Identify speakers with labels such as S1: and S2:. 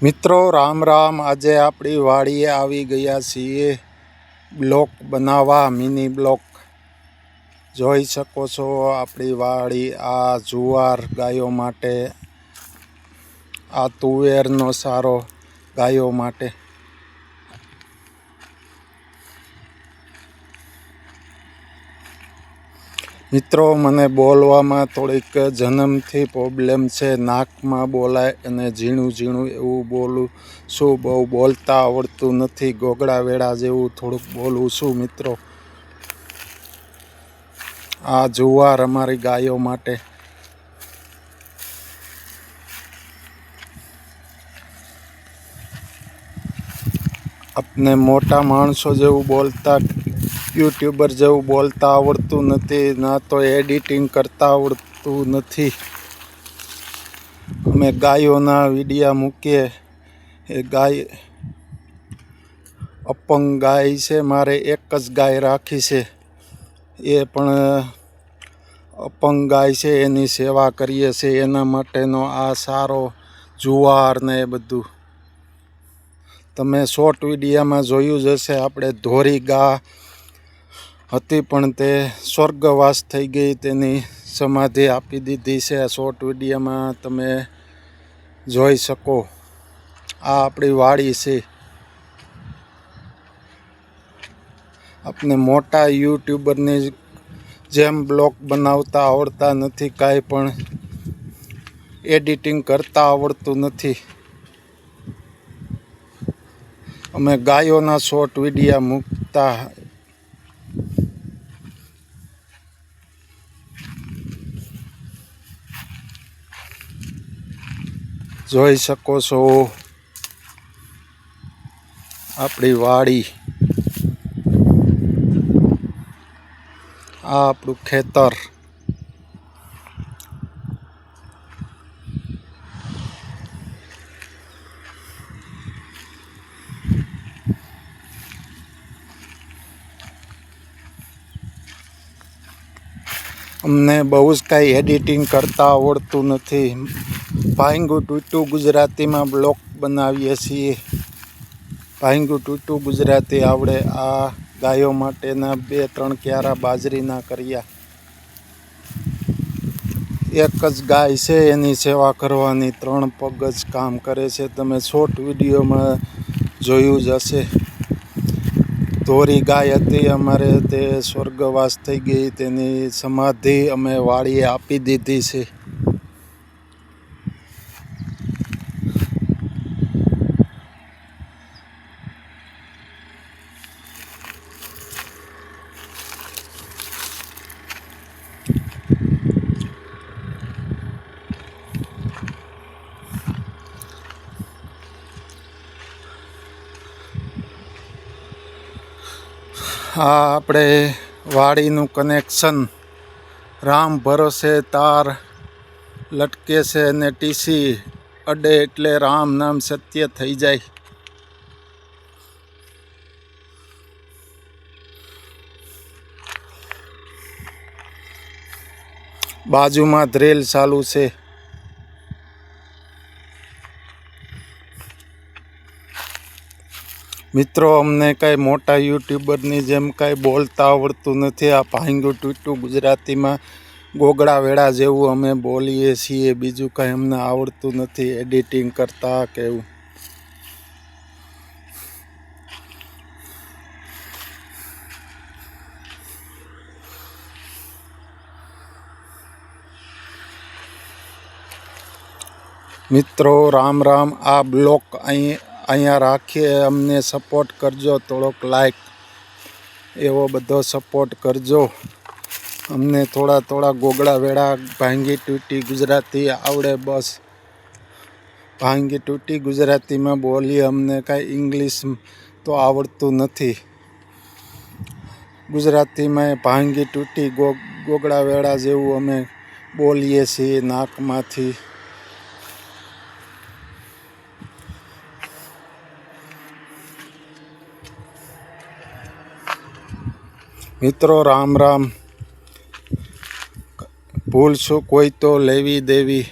S1: મિત્રો રામ રામ। આજે આપણી વાડીએ આવી ગયા છીએ બ્લોક બનાવવા, મિની બ્લોક જોઈ શકો છો। આપણી વાડી આ જુવાર ગાયો માટે, આ તુવેરનો સારો ગાયો માટે। મિત્રો મને બોલવામાં થોડીક જન્મથી પ્રોબ્લેમ છે, નાકમાં બોલાય અને ઝીણું ઝીણું એવું બોલું છું, બહુ બોલતા આવડતું નથી, ગોગડા વેડા જેવું થોડુંક બોલું છું। મિત્રો આ જુવાર અમારી ગાયો માટે। આપને મોટા માણસો જેવું બોલતા, યુટ્યુબર જેવું બોલતા આવડતું નથી, ના તો એડિટિંગ કરતા આવડતું નથી। અમે ગાયોના વિડીયા મૂકીએ। એ ગાય અપંગ ગાય છે, મારે એક જ ગાય રાખી છે, એ પણ અપંગ ગાય છે, એની સેવા કરીએ છીએ। એના માટેનો આ સારો જુવાર ને એ બધું તમે શોર્ટ વિડીયામાં જોયું જ હશે। આપણે ધોરી ગા હતી પણ તે સ્વર્ગવાસ થઈ ગઈ, તેની સમાધિ આપી દીધી છે। શોર્ટ વિડીયામાં તમે જોઈ શકો। આ આપણી વાડી છે। આપને મોટા યુટ્યુબરની જેમ બ્લોગ બનાવતા આવડતા નથી, કાંઈ પણ એડિટિંગ કરતા આવડતું નથી। અમે ગાયોના શોર્ટ વિડીયા મૂકતા। જોઈ શકો છો આપણી વાડી, આ આપણું ખેતર। અમને બહુ જ કાંઈ એડિટિંગ કરતા આવડતું નથી, ભાંગું તૂટું ગુજરાતીમાં બ્લોગ બનાવીએ છીએ। ભાંગું તૂટું ગુજરાતી આવડે। આ ગાયો માટેના 2-3 ક્યારા બાજરીના કર્યા। એક જ ગાય છે, એની સેવા કરવાની, 3 પગ જ કામ કરે છે। તમે શોર્ટ વિડીયોમાં જોયું જ હશે। ધોરી ગાય હતી અમારે, તે સ્વર્ગવાસ થઈ ગઈ, તેની સમાધિ અમે વાડીએ આપી દીધી છે। આ આપણે વાડીનું કનેક્શન, રામ ભરોસે તાર લટકે છે અને ટીસી અડે એટલે રામ નામ સત્ય થઈ જાય। બાજુમાં ડ્રીલ ચાલુ છે। મિત્રો અમને કાંઈ મોટા યુટ્યુબરની જેમ કાંઈ બોલતા આવડતું નથી। આ ભાંગું તૂટું ગુજરાતીમાં ગોગડા વેડા જેવું અમે બોલીએ છીએ, બીજું કાંઈ અમને આવડતું નથી એડિટિંગ કરતા કે એવું। મિત્રો રામ રામ। આ બ્લોક અહીંયા રાખીએ, અમને સપોર્ટ કરજો, થોડોક લાઈક એવો બધો સપોર્ટ કરજો। અમને થોડા ગોગડા વેડા ભાંગી તૂટી ગુજરાતી આવડે, બસ ભાંગી તૂટી ગુજરાતીમાં બોલીએ। અમને કાંઈ ઇંગ્લિશ તો આવડતું નથી। ગુજરાતીમાં ભાંગી તૂટી ગોગડા વેડા જેવું અમે બોલીએ છીએ નાકમાંથી। મિત્રો રામ રામ। ભૂલ ચૂક હોય તો લેવી દેવી।